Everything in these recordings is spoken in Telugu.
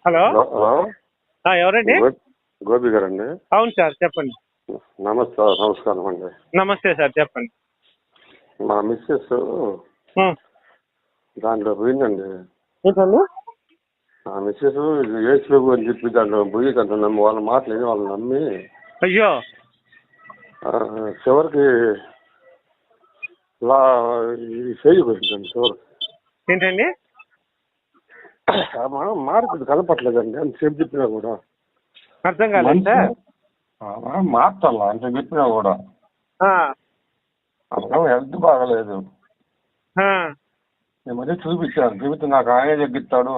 హలో. హలో. ఎవరండి? గోపి గారండి. అవును సార్, చెప్పండి. నమస్కారం అండి. నమస్తే సార్, చెప్పండి. మా మిస్సెస్ దాంట్లో పోయిందండి. ఏంటండి? ఆ మిస్సెస్ ఏసులో అని చెప్పి దాంట్లో పోయి దాంట్లో వాళ్ళ మాటలు వాళ్ళని నమ్మి అయ్యో చివరికి చేయబోయిందండి. చివరికి ఏంటండి? మార్పు కనపట్లేదండి అని చెప్పినా కూడా అర్థం కాలేదు సార్. మార్చాలా అంటే చెప్పినా కూడా హెల్త్ బాగలేదు. నేను మరీ చూపించాను. చూపిస్తే నాకు ఆయన తగ్గిస్తాడు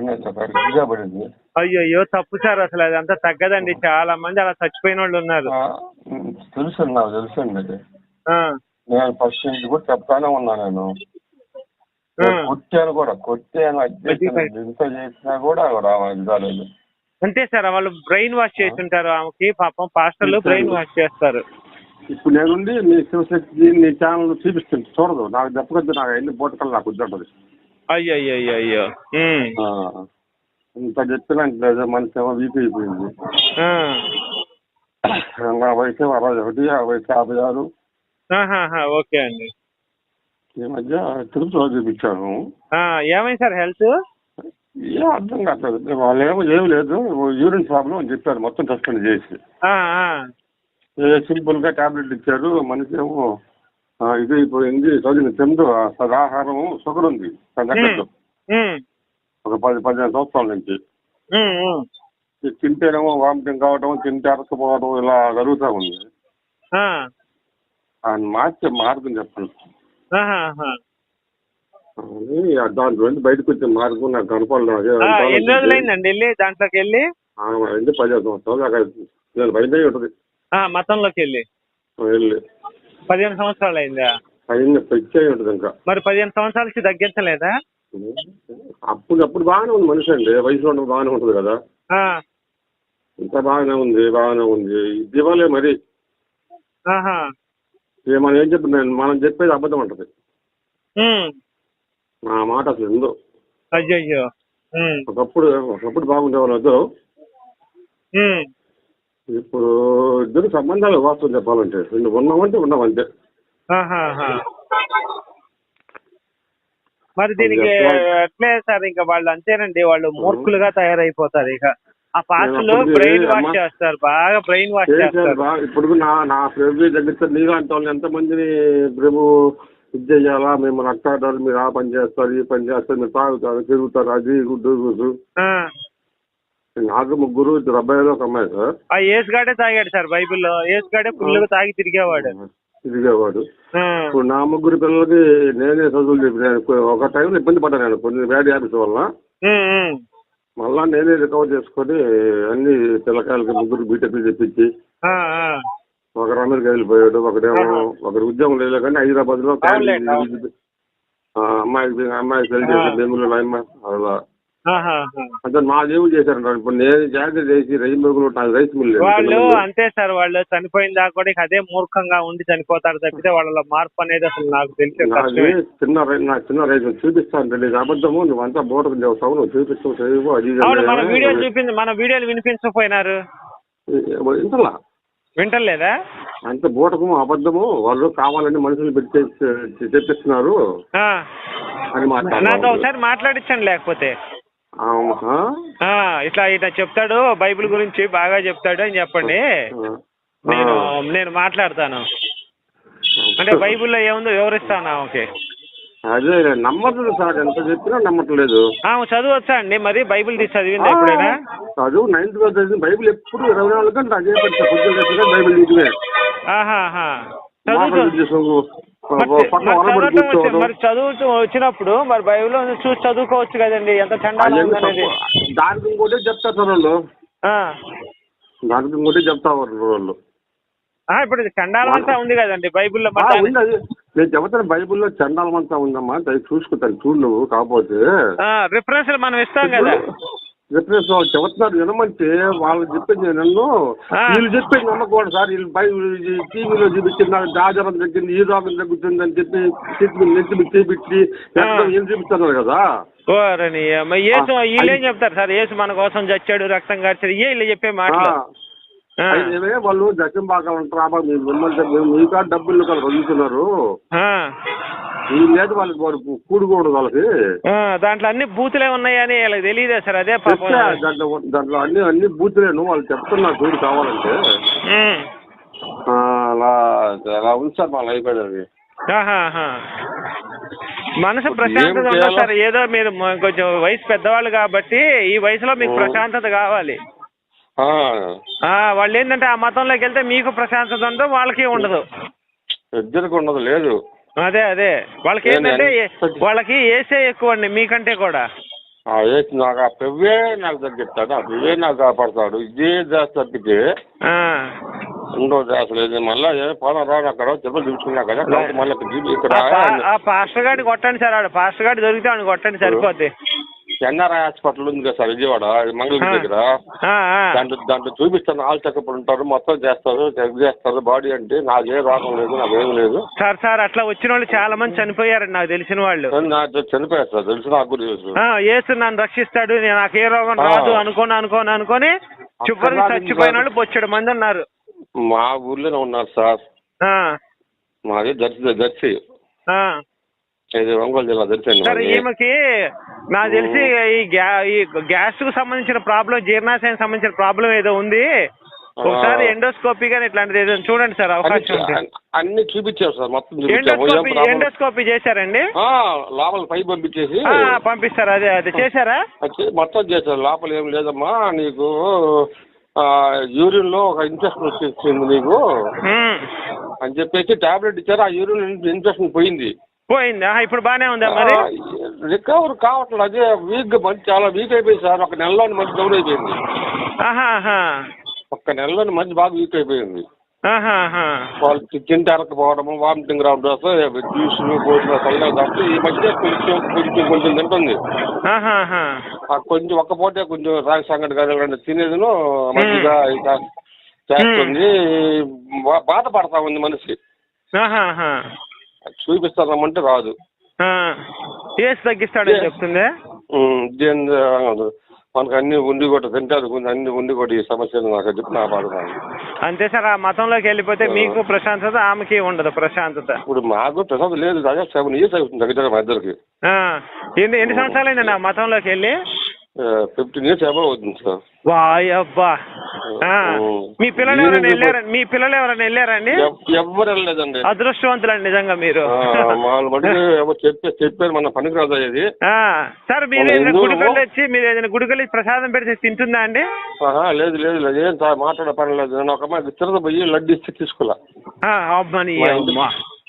నేను ఇదిగా పడింది. అయ్యో తప్పు సార్, అసలు అదంతా తగ్గదండి. చాలా మంది అలా చచ్చిపోయిన వాళ్ళు ఉన్నారు. తెలుసండి, నాకు తెలుసండి అది. నేను ఫస్ట్ నుంచి కూడా చెప్తానే ఉన్నా. నేను కొట్టాను ఇంత చేసినా కూడా ఇది కాలేదు. అంతే సార్, వాళ్ళు బ్రెయిన్ వాష్ చేస్తుంటారు ఆమెకి. పాపం పాస్టర్లు బ్రెయిన్ వాష్ చేస్తారు. ఇప్పుడు నేనుండి నీ శివశక్తి నీ ఛానల్ చూపిస్తుంది, చూడదు. నాకు చెప్పకొద్దు, నాకు ఎన్ని బోటకలు నాకు వద్దంటది. అయ్యో ఇంత చెప్పినా మనిషి ఏమో వీక్ అయిపోయింది. నా వయసు 61, ఆ వయసు 56. ఓకే అండి. ఈ మధ్య తిరుపతిలో చూపించాను. ఏమైంది సార్ హెల్త్? ఏం అర్థం కావట్లేదు. వాళ్ళు ఏమి లేదు, యూరిన్ ప్రాబ్లం అని చెప్పారు. మొత్తం టెస్ట్ చేసి సింపుల్ గా టాబ్లెట్ ఇచ్చారు. మనిషి ఏమో ఇది అయిపోయింది. తింటూ అసలు ఆహారం షుగర్ ఉంది దగ్గరలో ఒక 10-15 సంవత్సరాల నుంచి. తింటేనేమో వామిటింగ్ కావడం, తింటే అరకపోవడం ఇలా జరుగుతూ ఉంది. మార్చే మార్గం చెప్పండి. దాంట్లో బయటకు వచ్చే మార్గం నాకు కనపడలేదు. ఎన్ని రోజులైందండి వెళ్ళి దాంట్లోకి వెళ్ళి? 15 సంవత్సరాలు దాకా నేను బయట ఉంటుంది. మతంలోకి వెళ్ళి 15 సంవత్సరాలు అయిందా? పెచ్చే ఉంటుంది ఇంకా. మరి 15 సంవత్సరాల నుంచి తగ్గించలేదా? అప్పుడు బాగానే ఉంది మనిషి అండి. వయసులో ఉన్నప్పుడు బాగానే ఉంటుంది కదా. ఇంకా బాగానే ఉంది. ఇది ఇవ్వలే మరి. మనం ఏం చెప్తున్నాను, మనం చెప్పేది అబద్ధం అంటది. నా మాట అసలు ఎందో. అయ్యో ఒకప్పుడు బాగుండేవాళ్ళు వద్దు. ఇప్పుడు ఇద్దరు సంబంధాలు వాస్తవం చెప్పాలంటే ఉన్నామంటే ఉన్నామంతే. మరి దీనికి ఎట్లే సార్, ఇంకా వాళ్ళు అంతేనండి, వాళ్ళు మూర్ఖులుగా తయారైపోతారు. ఇక ఆ పాస్టర్లు బ్రెయిన్ వాష్ చేస్తారు, బాగా బ్రెయిన్ వాష్ చేస్తారు. ఇప్పుడు నా ప్రభు దగ్గర నీలాంటి వాళ్ళు ఎంతమందిని ప్రభు ఇది చెయ్యాలా, మేము అట్టాడారు, మీరు ఆ పని చేస్తారు, ఈ పని చేస్తారు, మీరు తాగుతారు, తిరుగుతారు, అది గుడ్డు. నాకు 3, 2 అబ్బాయిలు, ఒక అమ్మాయి సార్. ఆ యేసుగాడే తాగాడు సార్ బైబిల్లో. యేసుగాడే ఫుల్గా తాగి తిరిగేవాడు. ఇప్పుడు నా 3 పిల్లలకి నేనే చదువులు చెప్పి ఒక టైంలో ఇబ్బంది పడ్డాను. నేను కొన్ని బ్యాడ్ హ్యాబిట్స్ వల్ల మళ్ళా నేనే రికవర్ చేసుకొని అన్ని పిల్లకాయలకి 3 బీటెక్లు చెప్పించి ఒకరు అమెరికా వెళ్ళిపోయాడు, ఒకరి ఉద్యోగం లేదు కానీ హైదరాబాద్ లో అమ్మాయికి పెళ్లి చేశారు, బెంగళూరులో అమ్మాయి. అలా అంటే మా దేవుడు చేశారంట. ఇప్పుడు నేను జాగ్రత్త చేసి రైస్ మిల్ వాళ్ళు అంతే సార్, వాళ్ళు చనిపోయిన దాకా కూడా అదే మూర్ఖంగా ఉండి చనిపోతారు తప్పితే వాళ్ళ మార్పు అనేది అసలు నాకు తెలిసి చిన్న రైతు చూపిస్తాను. తెలియదు అబద్ధము, నువ్వంతా బోటకు చెబుతావు, నువ్వు చూపిస్తావు. మన వీడియోలు వినిపించకపోయినారు, ఇంతలా వింటలేదా? అంత బోటకము అబద్ధము, వాళ్ళు కావాలని మనుషులు పెట్టి చెప్పిస్తున్నారు అని నాతో ఒకసారి మాట్లాడించండి. లేకపోతే ఇట్లా చెప్తాడు, బైబిల్ గురించి బాగా చెప్తాడు అని చెప్పండి. నేను మాట్లాడతాను. అంటే బైబిల్లో ఏముందో వివరిస్తాను. ఓకే, అదే నమ్మట్లేదు సార్, ఎంత చెప్పినా నమ్మట్లేదు. చదువు వచ్చా అండి? మరి బైబిల్ తీసి చదివింది ఎప్పుడైనా? చదువు 9th క్లాస్ చదివింది. బైబిల్ ఎప్పుడు 24 గంటలు అదే పెడతా. పొద్దున్న బైబిల్ ఇంటివే మరి చదువుతూ వచ్చినప్పుడు మరి బైబిల్ చూసి చదువుకోవచ్చు కదండి. ఎంత చండాలం అనేది. దానికి ఇంకోటి చెప్తారు సార్ వాళ్ళు. దానికి ఇంకోటి చెప్తారు వాళ్ళు. ఇప్పుడు చండాలం అంతా ఉంది కదండి బైబిల్లో. నేను చెబుతాను, బైబిల్లో చండాలం అంతా ఉందమ్మా, చూసుకుంటాను చూడు నువ్వు. కాకపోతే రిఫరెన్స్ మనం ఇస్తాం కదా. డిప్రెషన్ వాళ్ళు చెబుతున్నారు వినమంటే వాళ్ళు చెప్పింది నన్ను వీళ్ళు చెప్పేది నమ్మకూడదు సార్. వీళ్ళు టీవీలో చూపించింది నాకు జాజరం తగ్గింది, ఈ రోగం తగ్గుతుంది అని చెప్పి నెత్తి చేపించి ఏం చూపిస్తున్నారు కదా. వీళ్ళు ఏం చెప్తారు సార్? యేసు మన కోసం చచ్చాడు, రక్తం కార్చాడు, వీళ్ళు చెప్పే మాటలు. వాళ్ళు దశం బాగాలంటారా మీకా డబ్బులు కదా వదులుతున్నారు, వీళ్ళు లేదు వాళ్ళకి కూడుకోవడం వాళ్ళకి. దాంట్లో అన్ని బూతులే ఉన్నాయని వాళ్ళకి తెలియదే సార్. అదే దాంట్లో అన్ని బూతులేను వాళ్ళు చెప్తున్నారు చూడు కావాలంటే. అలా ఉంది సార్ మా లైఫ్ అనేది. మనసు ప్రశాంతత ఉండదు సార్. ఏదో మీరు కొంచెం వయసు పెద్దవాళ్ళు కాబట్టి ఈ వయసులో మీకు ప్రశాంతత కావాలి. వాళ్ళు ఏంటంటే ఆ మతంలోకి వెళ్తే మీకు ప్రశాంతత ఉండదు, వాళ్ళకి ఉండదు. ఇద్దరికి ఉండదు లేదు. అదే వాళ్ళకి ఏంటంటే వాళ్ళకి ఏసే ఎక్కువ అండి మీకంటే కూడా. నాకు ఆ పెవ్వే నాకు తగ్గిస్తాడు, ఆ పెవ్వే నాకు కాపాడతాడు. ఇదే జాస్తి తప్పితే ఇంకో జాస్తి లేదు. మళ్ళీ పోదాం అక్కడ చెప్పలు చూసుకున్నా కదా మళ్ళీ ఇక్కడ పాస్టర్ గారిని కొట్టండి సార్. పాస్టర్ గారి దొరికితే ఆవిడ కొట్టండి సరిపోద్ది. ఎన్ఆర్ఐ హాస్పిటల్ ఉంది కదా సార్ విజయవాడ మంగళగిరి దగ్గర. దాంట్లో చూపిస్తాను. ఆల్ చెకప్ ఉంటారు, మొత్తం చేస్తారు, చెక్ చేస్తారు బాడీ. అంటే నాకే రోగం లేదు, నాకేం లేదు సార్. అట్లా వచ్చిన వాళ్ళు చాలా మంది చనిపోయారండి నాకు తెలిసిన వాళ్ళు. చనిపోయారు సార్, తెలుసు నాకు కూడా తెలుసు. యేసు నన్ను రక్షిస్తాడు, నాకు ఏ రోగం రాదు అనుకొని చివరికి చచ్చిపోయిన వాళ్ళు బొచ్చెడు మంది ఉన్నారు. మా ఊర్లోనే ఉన్నారు సార్. మాది దర్శి ఒంగోలు జిల్లా దర్శి. సార్ ఈమెకి నాకు తెలిసి ఈ గ్యాస్ కు సంబంధించిన ప్రాబ్లం, జీర్ణాశయానికి సంబంధించిన ప్రాబ్లం ఏదో ఉంది. ఒకసారి ఎండోస్కోపీ గానీ ఇట్లాంటిది ఏదో చూడండి సార్, అవకాశం ఉంటే. అన్ని చూపించారు సార్, మొత్తం ఎండోస్కోపీ చేశారండి. లోపల పై పంపించేసి పంపిస్తారు. అదే చేశారా? మొత్తం చేశారు. లోపల ఏం లేదమ్మా, నీకు యూరిన్ లో ఒక ఇన్ఫెక్షన్ వచ్చేసింది నీకు అని చెప్పేసి టాబ్లెట్ ఇచ్చారు. ఆ యూరిన్ ఇన్ఫెక్షన్ పోయిందా? ఇప్పుడు బానే ఉందా మరి? రికవర్ కావట్లేదు. అదే వీక్ మంచి చాలా వీక్ అయిపోయింది సార్. ఒక నెలలోని మంచి డౌన్ అయిపోయింది. ఒక్క నెలలోని మంచి బాగా వీక్ అయిపోయింది. వాళ్ళు తింటే అరకపోవడము, వామిటింగ్ రావడం, జ్యూసులు పోసిన తప్పి ఈ మధ్య కొంచెం తింటుంది. కొంచెం ఒక్క పూటే కొంచెం రాగి సంగటి కానీ తినేదిను మంచిగా చేస్తుంది. బాధపడతా ఉంది మనిషి. చూపిస్తామంటే రాదు. తగ్గిస్తాడని చెప్తుంది. మనకు అన్ని ఉండి కూడా తింటారు, అన్ని ఉండి కూడా ఈ సమస్యలు నాకు చెప్పి నా బాధ. అంతే సార్. ఆ మతంలోకి వెళ్ళిపోతే మీకు ప్రశాంతత, ఆమెకి ఉండదు ప్రశాంతత. ఇప్పుడు మాకు ప్రశాంతత లేదు. అదే 7 years అవుతుంది దగ్గర మా ఇద్దరికి. ఎన్ని సంవత్సరాలైందండి ఆ మతంలోకి వెళ్ళి? 15 years అబౌవ్ అవుతుంది సార్. వాయబ్బా. మీ పిల్లలు ఎవరైనా వెళ్ళారండి? ఎవరు వెళ్ళలేదండి. అదృష్టవంతులండి నిజంగా మీరు. చెప్పారు మన పనికి రాదు అది. సార్ మీరు ఏదైనా గుడికెళ్ళి ప్రసాదం పెడితే తింటుందా అండి? లేదు ఏం మాట్లాడే పని లేదు. నేను ఒక అమ్మాయి తిరగ పోయి లడ్డు ఇస్తే తీసుకోలే.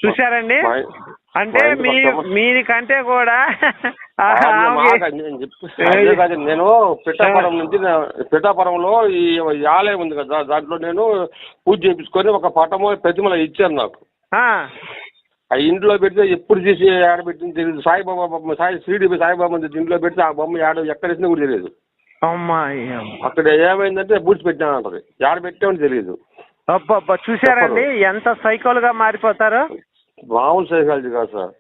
చూసారండి, అంటే మీకంటే కూడా నేను పిఠాపురంలో ఈ ఆలయం ఉంది కదా, దాంట్లో నేను పూజ చేయించుకొని ఒక పటము ప్రతిమల ఇచ్చాను నాకు. ఆ ఇంట్లో పెడితే ఎప్పుడు చేసి ఆడబెట్టింది తెలియదు. సాయిబాబా బొమ్మ, శ్రీడిపి సాయిబాబా ఇంట్లో పెడితే ఆ బొమ్మ ఎక్కడేసినా కూడా తెలియదు. అక్కడ ఏమైందంటే బూడ్చి పెట్టాను అంటది, ఆడబెట్టామని తెలియదు. చూసారండి ఎంత సైకోలుగా మారిపోతారు. మామూలు సైకాలజీ కాదు సార్.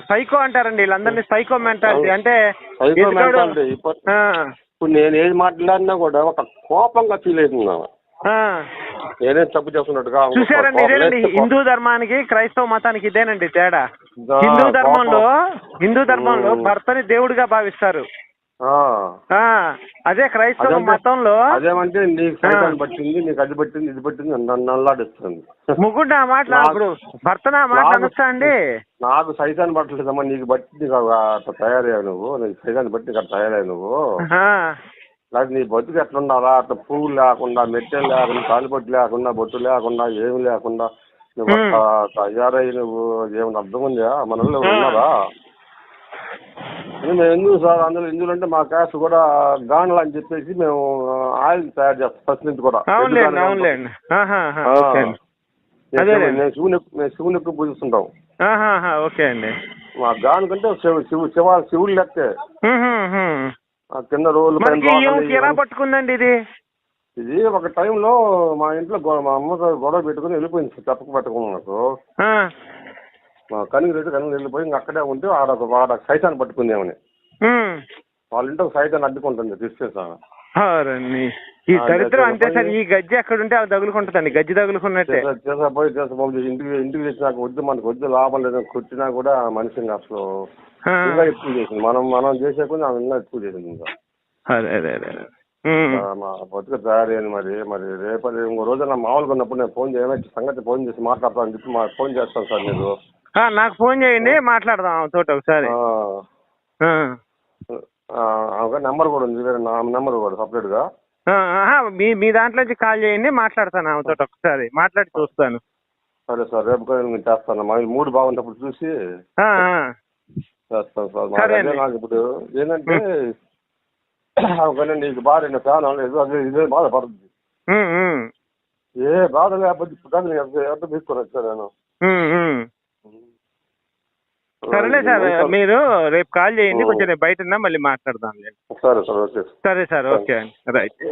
సైకో అంటారండి వీళ్ళందరినీ. సైకో మెంటాలిటీ అంటే సైకో మెంటాలిటీ. ఇప్పుడు నేను ఏది మాట్లాడినా కూడా ఒక కోపంగా ఫీల్ అవుతున్నాను. నేనే తప్పు చేస్తున్నట్టుగా. చూసారండి, ఇదేనండి హిందూ ధర్మానికి క్రైస్తవ మతానికి ఇదేనండి తేడా. హిందూ ధర్మంలో భర్తని దేవుడిగా భావిస్తారు. అదే క్రైస్తవ మతంలో అదేమంటే నీకు సైతాన్ని పట్టింది, నీకు అది పట్టింది, ఇది పట్టింది నన్ను అల్లాడిస్తుంది. ముగ్గురు నా మాట భర్త నా మాట అనొచ్చా అండి? నాకు సైతాన్ని పట్టలేదమ్మా, నీకు బట్టి నీకు అట్లా తయారయ్యావు నువ్వు. నీకు సైతాన్ని బట్టి నీకు అట్లా తయారయ్యావు నువ్వు. నాకు నీ బతుకు ఎట్లున్నారా? అట్లా పువ్వులు లేకుండా, మెట్టెలు లేకుండా, తాలిపొట్టు లేకుండా, బొట్టు లేకుండా, ఏమి లేకుండా నువ్వు అట్లా తయారయ్యి నువ్వు ఏమైనా అర్థం ఉందా? మనలో ఉన్నారా? మేము ఎందుకు సార్ అందులో ఎందుకంటే మా క్యాస్ట్ కూడా గానులు అని చెప్పేసి మేము ఆయిల్ తయారు చేస్తాం ఫస్ట్ నుంచి కూడా. మేము శివుని ఎక్కువ పూజిస్తుంటాం. ఓకే అండి. మా గాను కంటే శివుడు లెక్కే. ఆ కింద రోడ్లు మనకి ఈమెకి ఎలా పట్టుకుందండి ఇది? ఇది ఒక టైంలో మా ఇంట్లో మా అమ్మగారు గొడవ పెట్టుకుని వెళ్ళిపోయింది చెప్పక పెట్టుకున్నాం నాకు. మా కనిగిరెడ్డి వెళ్ళిపోయి ఇంకా అక్కడే ఉంటే ఆడ సైతాన్ని పట్టుకుందేమని వాళ్ళ ఇంట్లో సైతాన్ని అడ్డుకుంటుంది తీసుకెళ్తాను. ఈ దరిద్రం అంతే సార్. ఈ గజ్జి ఎక్కడ ఉంటే అది తగులుకుంటుందండి. గజ్జి తగులుకున్నట్టే పోయి ఇంటికి తెచ్చినాక వద్దు మనకు వద్దు లాభం లేదు కూర్చున్నా కూడా మనిషిని అసలు ఇంకా ఎక్కువ చేసింది. మనం చేసే కొంచెం ఆమె ఇంకా ఎక్కువ చేసింది. ఇంకా మా బతుకు తయారీ అని మరి రేపు ఇంకో రోజు నా మామూలుగా ఉన్నప్పుడు నేను ఫోన్ చేయవచ్చు సంగతి ఫోన్ చేసి మాట్లాడతాను చెప్పి ఫోన్ చేస్తాను సార్. మీరు నాకు ఫోన్ చేయండి, మాట్లాడదాం తోట ఒకసారి. నెంబర్ కూడా ఉంది, వేరే నా నెంబర్ కూడా సపరేట్ గా. మీ దాంట్లో నుంచి కాల్ చేయండి, మాట్లాడతాను ఆమె తోట ఒకసారి మాట్లాడి చూస్తాను. సరే సార్, రేపు నేను చేస్తాను. మా మూడు బాగున్నప్పుడు చూసి చేస్తాను సార్. నాకు ఇప్పుడు ఏంటంటే నీకు భార్య ఫ్యాన్ లేదు, అదే ఇదే బాధపడుతుంది. ఏ బాధ లేకపోతే ఇప్పుడు ఎంత తీసుకొని వచ్చాను నేను. సరేలే సార్, మీరు రేపు కాల్ చేయండి, కొంచెం రేపు బయట ఉన్నా మళ్ళీ మాట్లాడదాం. సరే సార్, ఓకే. సరే సార్, ఓకే అండి, రైట్.